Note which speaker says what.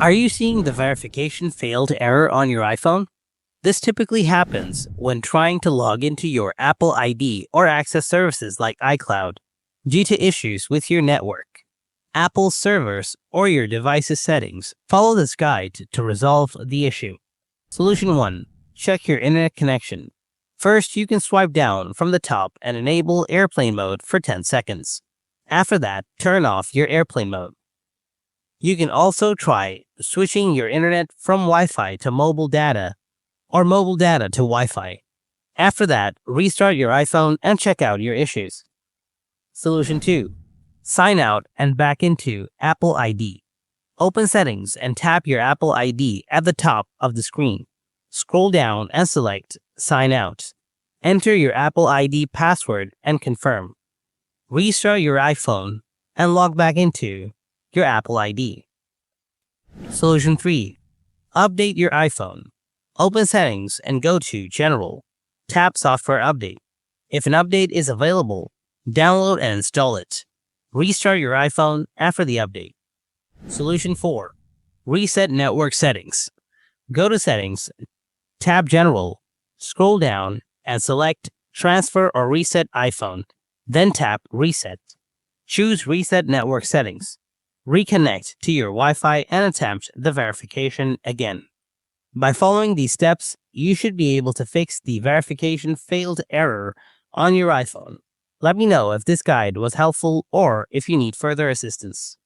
Speaker 1: Are you seeing the verification failed error on your iPhone? This typically happens when trying to log into your Apple ID or access services like iCloud due to issues with your network, Apple servers, or your device's settings. Follow this guide to resolve the issue. Solution 1. Check your internet connection. First, you can swipe down from the top and enable airplane mode for 10 seconds. After that, turn off your airplane mode. You can also try switching your internet from Wi-Fi to mobile data or mobile data to Wi-Fi. After that, restart your iPhone and check out your issues. Solution 2. Sign out and back into Apple ID. Open Settings and tap your Apple ID at the top of the screen. Scroll down and select Sign Out. Enter your Apple ID password and confirm. Restart your iPhone and log back into your Apple ID. Solution 3. Update your iPhone. Open Settings and go to General. Tap Software Update. If an update is available, download and install it. Restart your iPhone after the update. Solution 4. Reset network settings. Go to Settings, tap General, scroll down, and select Transfer or Reset iPhone. Then tap Reset. Choose Reset Network Settings. Reconnect to your Wi-Fi and attempt the verification again. By following these steps, you should be able to fix the verification failed error on your iPhone. Let me know if this guide was helpful or if you need further assistance.